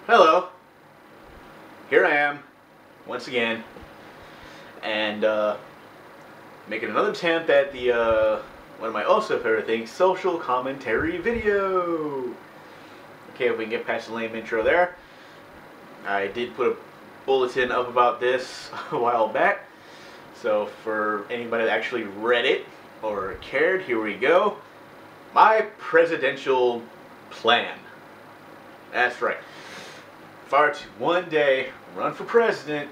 Hello, here I am, once again, and making another attempt at the, one of my also favorite things, social commentary video. Okay, if we can get past the lame intro there. I did put a bulletin up about this a while back, so for anybody that actually read it or cared, here we go. My presidential plan. That's right. If I were to one day run for president,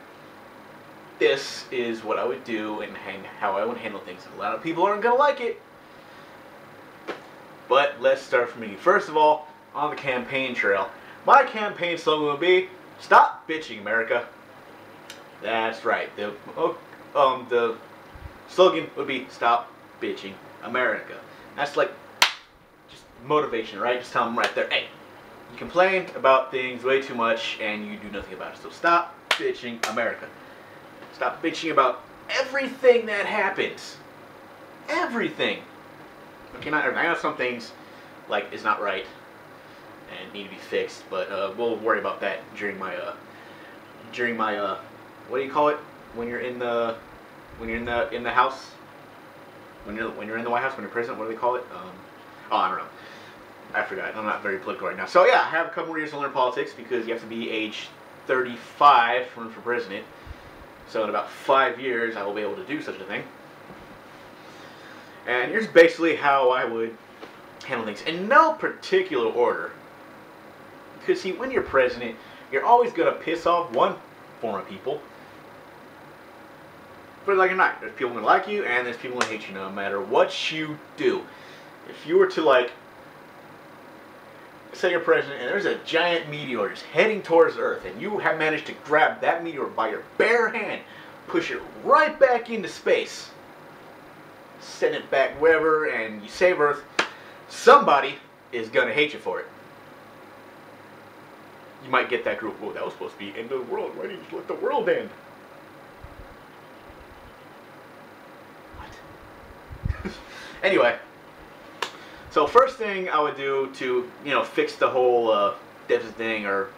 this is what I would do and how I would handle things. A lot of people aren't going to like it, but let's start from me. First of all, on the campaign trail, my campaign slogan would be, "Stop bitching, America." That's right. The slogan would be, "Stop bitching, America." That's like just motivation, right? Just tell them right there, hey, you complain about things way too much and you do nothing about it. So stop bitching, America. Stop bitching about everything that happens. Everything. Okay, not everything. I know some things like is not right and need to be fixed, but we'll worry about that during my what do you call it when you're in the house, when you're in the White House, when you're president, what do they call it? Oh, I don't know. I forgot. I'm not very political right now. So yeah, I have a couple more years to learn politics because you have to be age 35 to run for president. So in about 5 years, I will be able to do such a thing. And here's basically how I would handle things in no particular order. Because see, when you're president, you're always going to piss off one form of people. But like or not, there's people going to like you and there's people going to hate you no matter what you do. If you were to like, say you're president and there's a giant meteor just heading towards Earth and you have managed to grab that meteor by your bare hand, push it right back into space, send it back wherever, and you save Earth, somebody is going to hate you for it. You might get that group, "Oh, that was supposed to be end of the world. Why didn't you let the world end?" What? Anyway. So first thing I would do to, fix the whole deficit thing or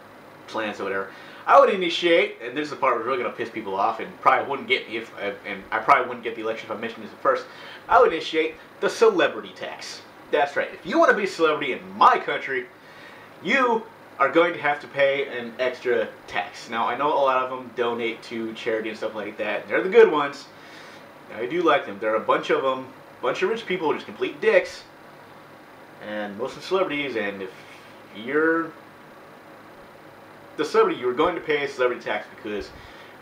plans or whatever, I would initiate, and this is the part that's really going to piss people off and probably wouldn't get me and I probably wouldn't get the election if I mentioned this at first, I would initiate the celebrity tax. That's right. If you want to be a celebrity in my country, you are going to have to pay an extra tax. Now, I know a lot of them donate to charity and stuff like that. They're the good ones. I do like them. There are a bunch of them, a bunch of rich people who are just complete dicks. And most of the celebrities, and if you're the celebrity, you're going to pay a celebrity tax because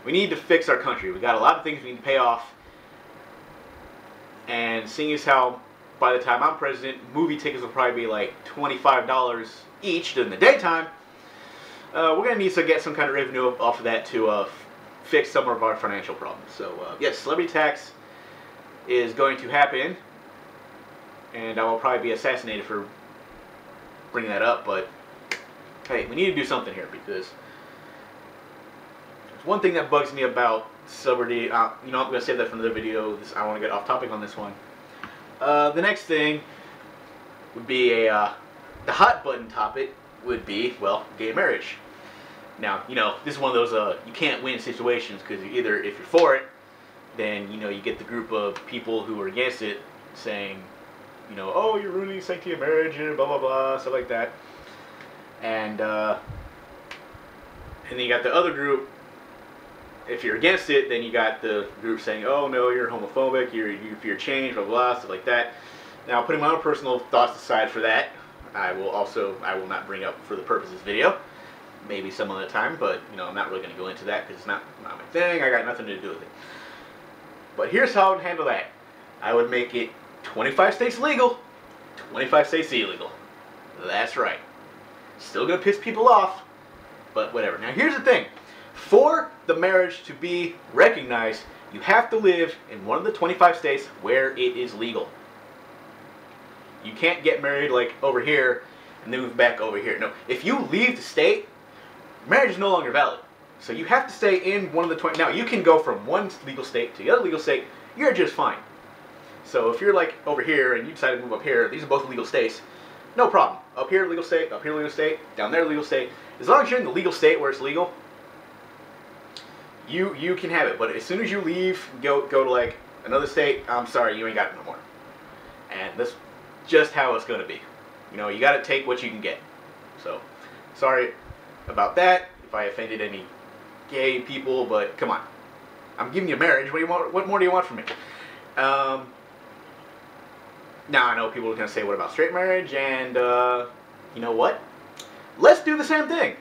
we need to fix our country. We got a lot of things we need to pay off. And seeing as how by the time I'm president, movie tickets will probably be like $25 each during the daytime, we're going to need to get some kind of revenue off of that to fix some of our financial problems. So yes, celebrity tax is going to happen. And I will probably be assassinated for bringing that up, but hey, we need to do something here because there's one thing that bugs me about celebrity. I'm going to save that for another video. I want to get off topic on this one. The next thing would be the hot button topic would be, well, gay marriage. Now, this is one of those you can't win situations because either if you're for it, then you get the group of people who are against it saying, "Oh, you're ruining the sanctity of marriage," and blah blah blah, stuff like that. And then you got the other group. If you're against it, then you got the group saying, "Oh no, you're homophobic. You fear change," blah blah, stuff like that. Now, putting my own personal thoughts aside for that, I will not bring up for the purpose of this video. Maybe some other time, but I'm not really going to go into that because it's not my thing. I got nothing to do with it. But here's how I would handle that. I would make it 25 states legal, 25 states illegal. That's right. Still gonna piss people off, but whatever. Now here's the thing. For the marriage to be recognized, you have to live in one of the 25 states where it is legal. You can't get married like over here and then move back over here. No, if you leave the state, marriage is no longer valid. So you have to stay in one of the 20. Now you can go from one legal state to the other legal state. You're just fine. So if you're like over here and you decide to move up here, these are both legal states, no problem. Up here, legal state. Up here, legal state. Down there, legal state. As long as you're in the legal state where it's legal, you can have it. But as soon as you leave, go to like another state, I'm sorry, you ain't got it no more. And that's just how it's gonna be. You know, you gotta take what you can get. So, sorry about that if I offended any gay people, but come on. I'm giving you marriage. What do you want? What more do you want from me? Now I know people are gonna say, "What about straight marriage?" And you know what? Let's do the same thing.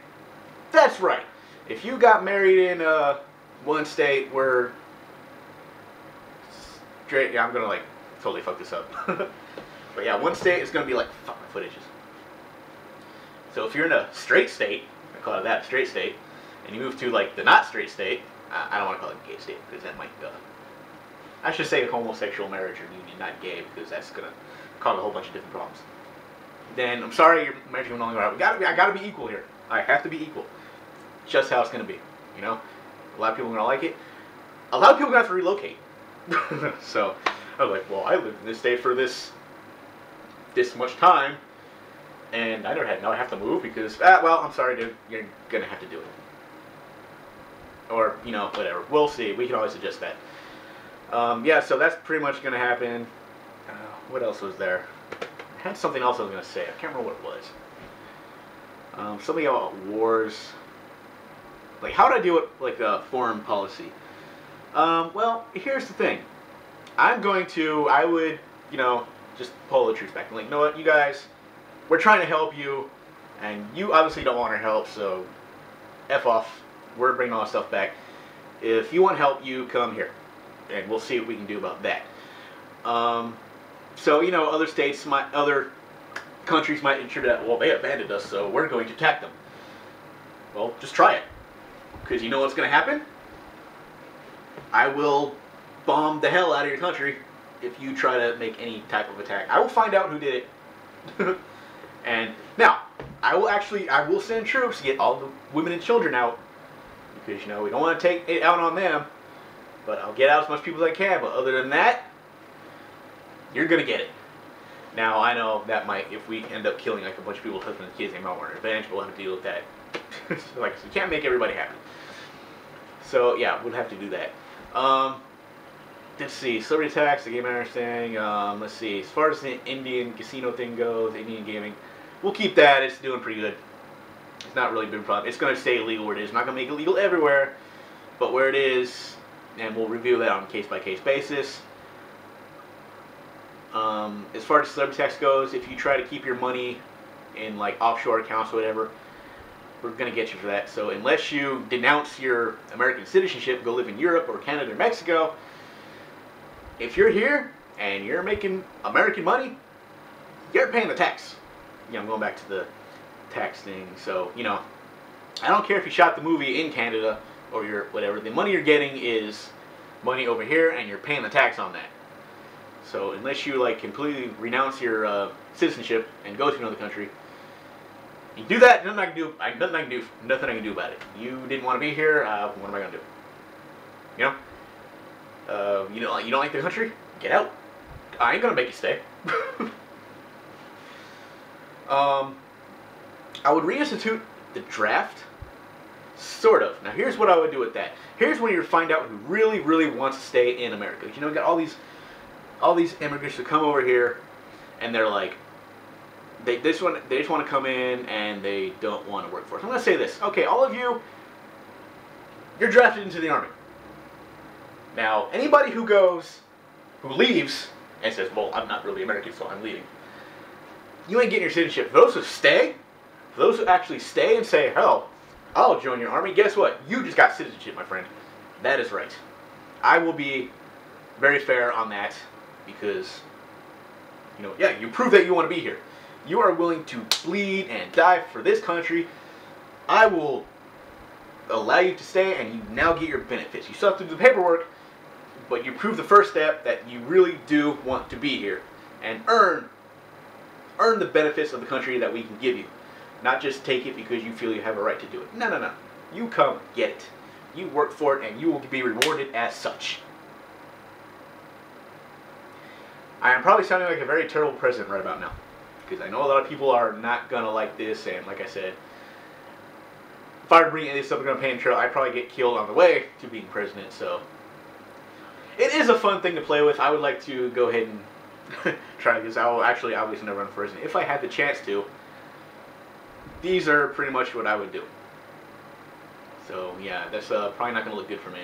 That's right. If you got married in one state where straight, yeah, I'm gonna like totally fuck this up. But yeah, one state is gonna be like, fuck my footages. So if you're in a straight state, I call it that, a straight state, and you move to like the not straight state, I don't want to call it a gay state because that might, I should say homosexual marriage or union, not gay, because that's gonna cause a whole bunch of different problems. Then I'm sorry, your marriage is no longer out. I gotta be equal here. I have to be equal. Just how it's gonna be. You know, a lot of people are gonna like it. A lot of people are gonna have to relocate. So I was like, well, I lived in this state for this much time, and I now I have to move because well, I'm sorry, dude, you're gonna have to do it. Or, you know, whatever. We'll see. We can always adjust that. Yeah, so that's pretty much gonna happen. What else was there? I had something else I was gonna say. I can't remember what it was. Something about wars. Like, how would I deal with like foreign policy? Well, here's the thing. I would, you know, just pull the troops back. I'm like, you know what, you guys, we're trying to help you, and you obviously don't want our help, so F off. We're bringing all that stuff back. If you want help, you come here, and we'll see what we can do about that. So, you know, other countries might ensure that, well, they abandoned us, so we're going to attack them. Well, just try it. Because you know what's going to happen? I will bomb the hell out of your country if you try to make any type of attack. I will find out who did it. And now, I will send troops to get all the women and children out. Because, you know, we don't want to take it out on them. But I'll get out as much people as I can. But other than that, you're going to get it. Now, I know that might, if we end up killing like a bunch of people's husbands and kids, they might want revenge. We'll have to deal with that. So, like, you can't make everybody happy. So, yeah, we'll have to do that. Let's see, celebrity tax, the game I understand. Let's see, as far as the Indian casino thing goes, Indian gaming, we'll keep that. It's doing pretty good. It's not really been a problem. It's going to stay illegal where it is. It's not going to make it legal everywhere, but where it is, and we'll review that on a case-by-case basis. As far as celebrity tax goes, if you try to keep your money in like offshore accounts or whatever, we're going to get you for that. So unless you denounce your American citizenship, go live in Europe or Canada or Mexico, if you're here and you're making American money, you're paying the tax. You know, I'm going back to the tax thing. So, you know, I don't care if you shot the movie in Canada or your whatever. The money you're getting is money over here, and you're paying the tax on that. So unless you like completely renounce your citizenship and go to another country, you do that. Nothing I can do. Nothing I can do about it. You didn't want to be here. What am I gonna do? You know. You don't like the country? Get out. I ain't gonna make you stay. I would reinstitute the draft. Sort of. Now here's what I would do with that. Here's when you find out who really, really wants to stay in America. You know, you got all these immigrants who come over here, and they're like, they just want to come in and they don't want to work for us. I'm gonna say this. Okay, all of you, you're drafted into the army. Now, anybody who leaves and says, well, I'm not really American, so I'm leaving, you ain't getting your citizenship. For those who stay, for those who actually stay and say, hell, I'll join your army, guess what? You just got citizenship, my friend. That is right. I will be very fair on that because, you know, yeah, you prove that you want to be here. You are willing to bleed and die for this country. I will allow you to stay, and you now get your benefits. You still have to do the paperwork, but you prove the first step that you really do want to be here and earn the benefits of the country that we can give you. Not just take it because you feel you have a right to do it. No, no, no. You come get it. You work for it, and you will be rewarded as such. I am probably sounding like a very terrible president right about now, because I know a lot of people are not gonna like this, and like I said, if I were to bring any of this up on the campaign trail, I'd probably get killed on the way to being president. So it is a fun thing to play with. I would like to go ahead and try, because I will actually obviously never run for president if I had the chance to. These are pretty much what I would do. So yeah, that's probably not gonna look good for me.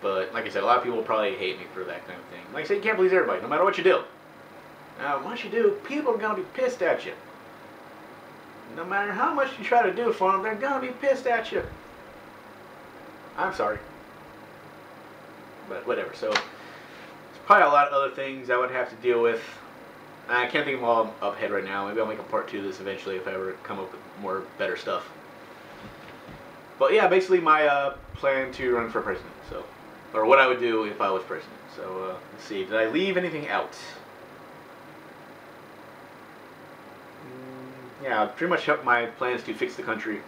But like I said, a lot of people will probably hate me for that kind of thing. Like I said, you can't please everybody, no matter what you do. Now, once you do, people are going to be pissed at you. No matter how much you try to do for them, they're going to be pissed at you. I'm sorry. But whatever, so there's probably a lot of other things I would have to deal with. I can't think of them all up ahead right now. Maybe I'll make a part 2 of this eventually if I ever come up with more better stuff. But yeah, basically my plan to run for president, so. Or what I would do if I was president. So, let's see. Did I leave anything out? Yeah, pretty much my plans to fix the country,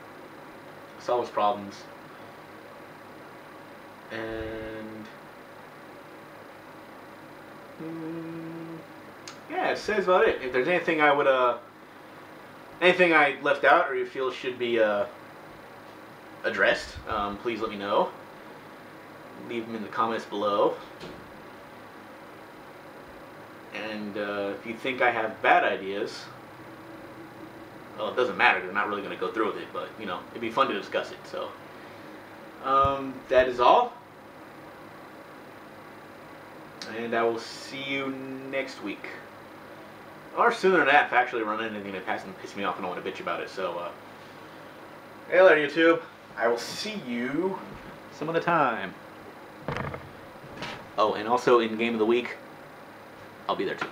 solve its problems, and yeah, it says about it. If there's anything I would anything I left out or you feel should be addressed, please let me know. Leave them in the comments below. And if you think I have bad ideas, well, it doesn't matter. They're not really going to go through with it, but you know, it'd be fun to discuss it. So that is all, and I will see you next week, or sooner than that if I actually run into anything that hasn't pissed me off and I want to bitch about it. So hey there, YouTube. I will see you some other time. Oh, and also in Game of the Week, I'll be there too.